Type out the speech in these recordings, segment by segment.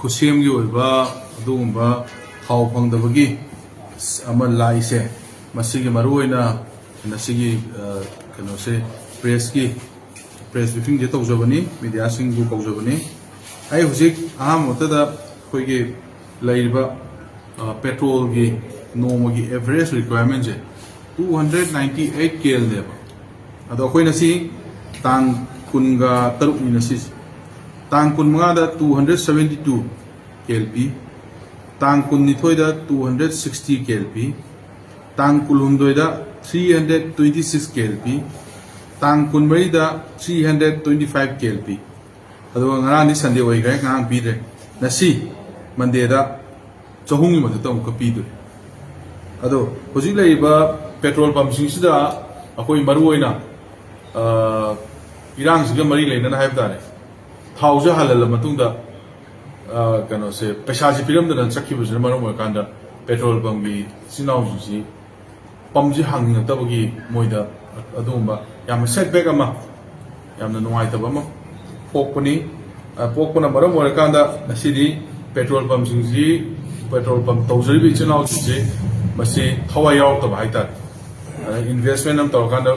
ꯈꯨꯠꯁꯦꯝꯒꯤ ꯑꯣꯏꯕ ꯑꯗꯨꯒꯨꯝꯕ ꯊꯥꯎ ꯐꯪꯗꯕꯒꯤ ꯑꯃ ꯂꯥꯛꯏꯁꯦ ꯃꯁꯤꯒꯤ ꯃꯔꯨꯑꯣꯏꯅ ꯉꯁꯤꯒꯤ ꯀꯩꯅꯣꯁꯦ ꯄ꯭ꯔꯦꯁ ꯕ꯭ꯔꯤꯐꯤꯡꯁꯦ ꯇꯧꯖꯕꯅꯤ ꯃꯤꯗꯤꯌꯥꯁꯤꯡꯕꯨ ꯀꯧꯖꯕꯅꯤ ꯑꯩ ꯍꯧꯖꯤꯛ ꯑꯍꯥꯟꯕꯗ ꯑꯩꯈꯣꯏꯒꯤ ꯂꯩꯔꯤꯕ ꯄꯦꯇ꯭ꯔꯣꯜꯒꯤ ꯅꯣꯡꯃꯒꯤ ꯑꯦꯚꯔꯦꯖ ꯔꯤꯀ꯭ꯋꯥꯏꯔꯃꯦꯟꯁꯦ 298 KLꯅꯦꯕ ꯑꯗꯣ ꯑꯩꯈꯣꯏꯅ ꯁꯤ ꯇꯥꯡ 13ꯅꯤꯅ ꯁꯤꯁꯦ ꯇꯥꯡ 15ꯗ 272 KL ꯄꯤ ꯇꯥꯡ 12ꯗ 260 KL ꯄꯤ tang 16ꯗ 326 KL ꯄꯤ tang 14ꯗ 325 KL ꯄꯤ ꯑꯗꯨꯒ ꯉꯔꯥꯡꯗꯤ ꯁꯟꯗꯦ ꯑꯣꯏꯈ꯭ꯔꯦ ꯉꯔꯥꯡ ꯄꯤꯗ꯭ꯔꯦ ꯉꯁꯤ ꯃꯟꯗꯦꯗ 300ꯒꯤ ꯃꯊꯛꯇ ꯑꯃꯨꯛꯀ ꯄꯤꯗꯣꯏ ꯑꯗꯣ ꯍꯧꯖꯤꯛ ꯂꯩꯔꯤꯕ ꯄꯦꯇ꯭ꯔꯣꯜ ꯄꯝꯞꯁꯤꯡꯁꯤꯗ ꯑꯩꯈꯣꯏ ꯃꯔꯨꯑꯣꯏꯅ ꯏꯔꯥꯡꯁꯤꯒ ꯃꯔꯤ ꯂꯩꯅꯅ ꯍꯥꯏꯕ ꯇꯥꯔꯦ ꯊꯥꯎꯁꯦ ꯍꯜꯍꯜꯂ ꯃꯇꯨꯡꯗ ꯀꯩꯅꯣꯁꯦ ꯄꯩꯁꯥꯁꯦ ꯄꯤꯔꯝꯗꯅ ꯆꯠꯈꯤꯕꯁꯤꯅ ꯃꯔꯝ ꯑꯣꯏꯔꯀꯥꯟꯗ ꯄꯦꯇ꯭ꯔꯣꯜ ꯄꯝꯞꯒꯤ ꯏꯆꯤꯜ ꯏꯅꯥꯎꯁꯤꯡꯁꯤ ꯄꯝꯞꯁꯤ ꯍꯥꯡꯅꯤꯡꯉꯛꯇꯕꯒꯤ ꯃꯣꯏꯗ ꯑꯗꯨꯒꯨꯝꯕ ꯌꯥꯝꯅ ꯁꯦꯠꯕꯦꯛ ꯑꯃ ꯌꯥꯝꯅ ꯅꯨꯡꯉꯥꯏꯇꯕ ꯑꯃ ꯄꯣꯛꯄꯅ ꯃꯔꯝ ꯑꯣꯏꯔꯀꯥꯟꯗ ꯉꯁꯤꯗꯤ ꯄꯦꯇ꯭ꯔꯣꯜ ꯄꯝꯞꯁꯤꯡꯁꯤ ꯄꯦꯇ꯭ꯔꯣꯜ ꯄꯝꯞ ꯇꯧꯖꯔꯤꯕ ꯏꯆꯤꯜ ꯏꯅꯥꯎꯁꯤꯡꯁꯤ ꯃꯁꯤ ꯊꯋꯥꯏ ꯌꯥꯎꯔꯛꯇꯕ ꯍꯥꯏꯇꯥꯔꯦ ꯏꯟꯚꯦꯁꯠꯃꯦꯟ ꯑꯃ ꯇꯧꯔꯀꯥꯟꯗ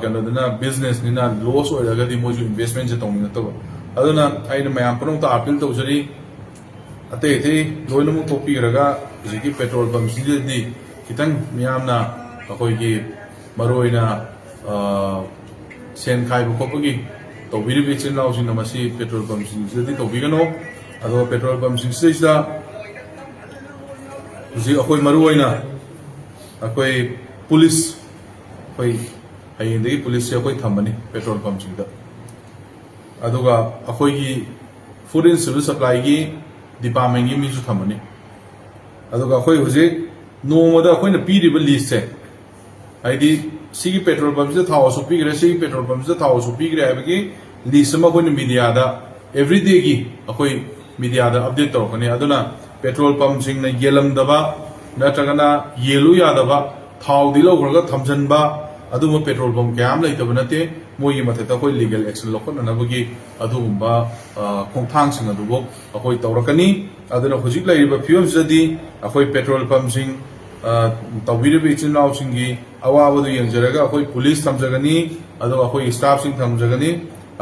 ꯀꯩꯅꯣꯗꯅ ꯕꯤꯖꯤꯅꯦꯁꯅꯤꯅ ꯂꯣꯁ ꯑꯣꯏꯔꯒꯗꯤ ꯃꯣꯏꯁꯨ ꯏꯟꯚꯦꯁꯠꯃꯦꯟꯁꯦ ꯇꯧꯅꯤꯡꯉꯛꯇꯕ ꯑꯗꯨꯅ ꯑꯩꯅ ꯃꯌꯥꯝ ꯄꯨꯝꯅꯃꯛꯇ ꯑꯄꯤꯜ ꯇꯧꯖꯔꯤ ꯑꯇꯩ ꯂꯣꯏꯅꯃꯛ ꯇꯣꯛꯄꯤꯔꯒ ꯍꯧꯖꯤꯛꯀꯤ ꯄꯦꯇ꯭ꯔꯣꯜ ꯄꯝꯞꯁꯤꯗꯗꯤ खितंग मियामना अखोइगी मरोइना सेन खाइब खोपगी तौबिरिबि चिनाउसिंग मसी पेट्रोल पंप सिंगदि तौबिगनो अदो पेट्रोल पंप सिंगसिदा हुजि अखोइ मरोइना अखोइ पुलिस अखोइ हयेंदगी पुलिस से अखोइ थम्बनी पेट्रोल पंप सिंगदा अदुगा अखोइगी फूड एंड सिविल सप्लाई की डिपार्टमेंट की मिसु थम्बनी अदुगा अखोइ हुजि नोमदा अखोइना पीरिबा लिस्ट से हाइदी सिगी पेट्रोल पंप से थाव सु पीग्रे सिगी पेट्रोल पंप से थाव सु पीग्रे हाइबगी लिस्ट अमा अखोइना मीडियादा एवरीडे की अखोइ मीडियादा अपडेट तौरकनी अदुना पेट्रोल पंप सिंगना येलमदबा नत्रगना येलु यादबा थाव दि लौग्रगा थमजनबा अदुम पेट्रोल पंप कयाम लैतबा नते मोगी मथेता अखोइ लीगल एक्शन लौखननबगी अदुगुम्बा खोंथांसिंग अदुबो अखोइ तौरकनी अदुना हुजिक लैरिबा फियमसदि अखोइ पेट्रोल पंप सिंग तौबिरिबा इचिनाउसिंगी अवाबदु यंजरगा अखोइ पुलिस थमजगनी अदुगा अखोइ स्टाफ सिंग थमजगनी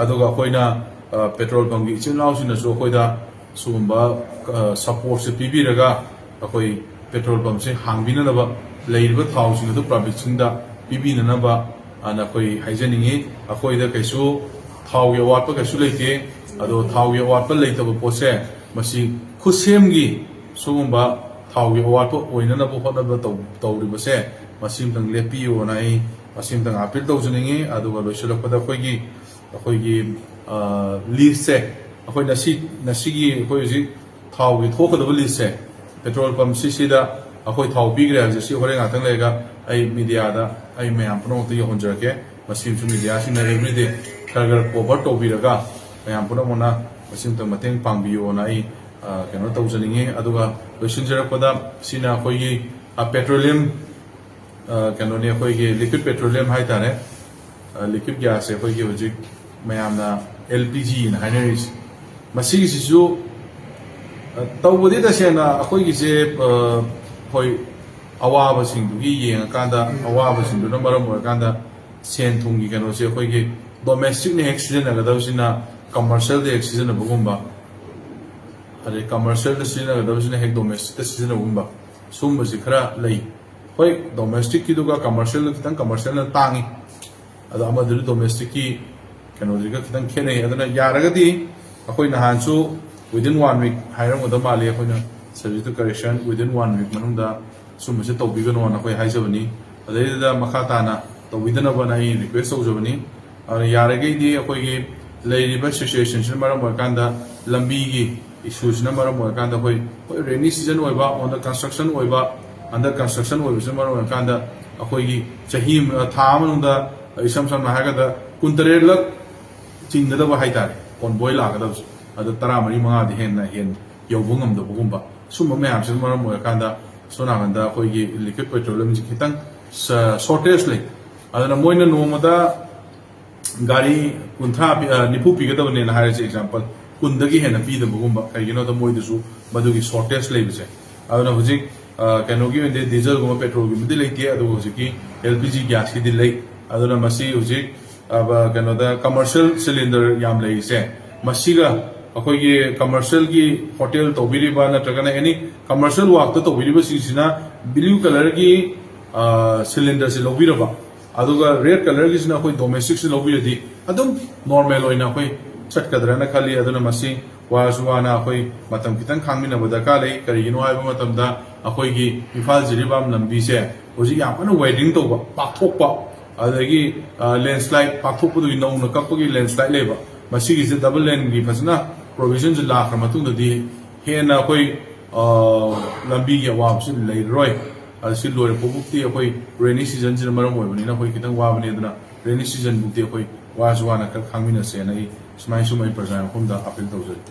अदुगा अखोइना पेट्रोल पंप की इचिनाउसिंगसु अखोइदा सुगुम्बा सपोर्ट से पीबीरगा अखोइ पेट्रोल पंप से हांगबिननबा लैरिबा थाउसिंग अदु पब्लिक सिंगदा पीबीननबा अना अखोइ हाइजनिंगी अखोइदा कैसु थाउगी अवाटपा कैसु लैते अदो थाउगी अवाटपा लैतबा पोसे मसी खुसेमगी सुगुम्बा थाउगी अवाटपा ओइननबा होटनबा तौरिबसे मसिमतंग लेपियोना आई मसिमतंग अपील तौजनिंगी अदुगा लोइसलकपदा अखोइगी लिस्ट से अखोइ नसीगी अखोइ हुजिक थाउगी थोकदबा लिस्ट से पेट्रोल पंप सिदा अखोइ थाउ पीग्रे हाबसे होरे गातंग लेगा आई मीडियादा आई मयाम पुनमत यहोंजरके मसिमसु मीडियासिंगना एवरीडे खरगर कवर तौबिरगा मयाम पुनमना मसिमतंग मतेंग पांगबियोना आई कनो तौजनिंगे अदुगा लोइसिनजरकपदा सिना अखोइगी पेट्रोलियम कनोने अखोइगी लिक्विड पेट्रोलियम हाइतारे लिक्विड गैस से अखोइगी हुजिक मयामना LPG ना हाइनरिस मसिगिसिसु तौबदि तसेना अखोइगिसे होय अवाबसिंदुगी येंगाकांदा अवाबसिंदुना मरम ओरकांदा सेन थुंगी कनोसे अखोइगी डोमेस्टिक ने हेक सिजनगदबसिना कमर्शियल दे हेक सिजनबगुम्बा अरे कमर्शियल दे सिजनगदबसिना हेक डोमेस्टिक दे सिजनबगुम्बा सुमबसि खरा लई होय डोमेस्टिक की दुगा कमर्शियल खितंग कमर्शियल ना तांगी अदा अमदुरि डोमेस्टिक की कनोजिगा खितंग खेने अदना यारगदी अखोइ नहानसु विदिन 1 वीक हाइरमगदा माले अखोइना service to correction within 1 week मनुंगदा सुमसे तौबिगनो ना अखोइ हाइजबनी अदैदा मखाताना तौबिदनबना आई रिक्वेस्ट तौजबनी और यारगैदी अखोइगी लैरिबा सिचुएशन सिन मरम ओरकांदा लंबीगी इश्यूज न मरम ओरकांदा होय रेनी सीजन ओइबा ऑन द कंस्ट्रक्शन ओइबा अंडर कंस्ट्रक्शन ओइबा मरम ओरकांदा अखोइगी चही था मनुंदा इसम सम हागदा कुंतरेलक चिंगदबा हाइतारे कॉन्वॉय लागदबस अदु 13 5 हेन यौबुंगमदबगुंबा सुम मयामसे मरम ओरकांदा सोनागंदा अखोइगी लिक्विड पेट्रोलियम जी खितंग शॉर्टेज ले अदना मोइना नोमदा गाड़ी 90 निफु पीगदबने ना हाइसे एग्जांपल ꯀꯨꯟꯗꯒꯤ ꯍꯦꯟꯅ ꯄꯤꯗꯕꯒꯨꯝꯕ ꯀꯩꯒꯤꯅꯣꯗ ꯃꯣꯏꯗꯁꯨ ꯃꯗꯨꯒꯤ ꯁꯣꯔꯇꯦꯖ ꯂꯩꯕꯁꯦ ꯑꯗꯨꯅ ꯍꯧꯖꯤꯛ ꯀꯩꯅꯣꯒꯤ ꯑꯣꯏꯅꯗꯤ ꯗꯤꯖꯜꯒꯨꯝꯕ ꯄꯦꯇ꯭ꯔꯣꯜꯒꯨꯝꯕꯗꯤ ꯂꯩꯇꯦ ꯑꯗꯨꯒ ꯍꯧꯖꯤꯛꯀꯤ LPG ꯒ꯭ꯌꯥꯁꯀꯤꯗꯤ ꯂꯩ ꯑꯗꯨꯅ ꯃꯁꯤ ꯍꯧꯖꯤꯛ ꯀꯩꯅꯣꯗ ꯀꯃꯔꯁꯤꯌꯦꯜ ꯁꯤꯂꯤꯟꯗꯔ ꯌꯥꯝ ꯂꯩꯔꯤꯁꯦ ꯃꯁꯤꯒ ꯑꯩꯈꯣꯏꯒꯤ ꯀꯃꯔꯁꯤꯌꯦꯜꯒꯤ ꯍꯣꯇꯦꯜ ꯇꯧꯕꯤꯔꯤꯕ ꯅꯠꯇ꯭ꯔꯒꯅ ꯑꯦꯅꯤ ꯀꯃꯔꯁꯤꯌꯦꯜ ꯋꯥꯛꯇ ꯇꯧꯕꯤꯔꯤꯕꯁꯤꯡꯁꯤꯅ ꯕ꯭ꯂꯨ ꯀꯂꯔꯒꯤ ꯁꯤꯂꯤꯟꯗꯔꯁꯤ ꯂꯧꯕꯤꯔꯕ ꯑꯗꯨꯒ ꯔꯦꯗ ꯀꯂꯔꯒꯤꯁꯤꯅ ꯑꯩꯈꯣꯏ ꯗꯣꯃꯦꯁꯇꯤꯛꯁꯤ ꯂꯧꯕꯤꯔꯗꯤ ꯑꯗꯨꯝ ꯅꯣꯔꯃꯦꯜ ꯑꯣꯏꯅ ꯑꯩꯈꯣꯏ ꯆꯠꯀꯗ꯭ꯔꯅ ꯈꯜꯂꯤ ꯑꯗꯨꯅ ꯃꯁꯤ ꯋꯥꯔꯁꯨ ꯋꯥꯅ ꯑꯩꯈꯣꯏ ꯃꯇꯝ ꯈꯤꯇꯪ ꯈꯥꯡꯃꯤꯟꯅꯕ ꯗꯔꯀꯥꯔ ꯂꯩ ꯀꯔꯤꯒꯤꯅꯣ ꯍꯥꯏꯕ ꯃꯇꯝꯗ ꯑꯩꯈꯣꯏꯒꯤ ꯏꯝꯐꯥꯜ ꯖꯤꯔꯤꯕꯥꯝ ꯂꯝꯕꯤꯁꯦ ꯍꯧꯖꯤꯛ ꯌꯥꯝ ꯀꯟꯅ ꯋꯥꯏꯗꯤꯡ ꯇꯧꯕ ꯄꯥꯛꯊꯣꯛꯄ ꯑꯗꯒꯤ ꯂꯦꯟꯁ꯭ꯂꯥꯏꯗ ꯄꯥꯛꯊꯣꯛꯄꯗꯨꯒꯤ ꯅꯧꯅ ꯀꯛꯄꯒꯤ ꯂꯦꯟꯁ꯭ꯂꯥꯏꯗ ꯂꯩꯕ ꯃꯁꯤꯒꯤꯁꯦ ꯗꯕꯜ ꯂꯦꯟꯒꯤ ꯐꯖꯅ ꯄ꯭ꯔꯣꯕꯤꯖꯟꯁꯦ ꯂꯥꯛꯈ꯭ꯔ ꯃꯇꯨꯡꯗꯗꯤ ꯍꯦꯟꯅ ꯑꯩꯈꯣꯏ ꯂꯝꯕꯤꯒꯤ ꯑꯋꯥꯕꯁꯤ ꯂꯩꯔꯔꯣꯏ ꯁꯤ ꯂꯣꯏꯔꯛꯄꯕꯨꯛꯇꯤ ꯑꯩꯈꯣꯏ ꯔꯦꯅꯤ ꯁꯤꯖꯟꯁꯤꯅ ꯃꯔꯝ ꯑꯣꯏꯕꯅꯤꯅ ꯑꯩꯈꯣꯏ ꯈꯤꯇꯪ ꯋꯥꯕꯅꯤ ꯑꯗꯨꯅ ꯔꯦꯅꯤ ꯁꯤꯖꯟꯕꯨꯛꯇꯤ ꯑꯩꯈꯣꯏ ꯋꯥꯁꯨ ꯋꯥꯅ ꯈꯔ ꯈꯥꯡꯃꯤꯟꯅꯁꯦꯅ ꯑꯩ ꯁꯨꯃꯥꯏ ꯁꯨꯝ ꯑꯩ ꯄ꯭ꯔꯖꯥ ꯃꯐꯝꯗ ꯑꯄꯤꯜ ꯇꯧꯖꯔꯤ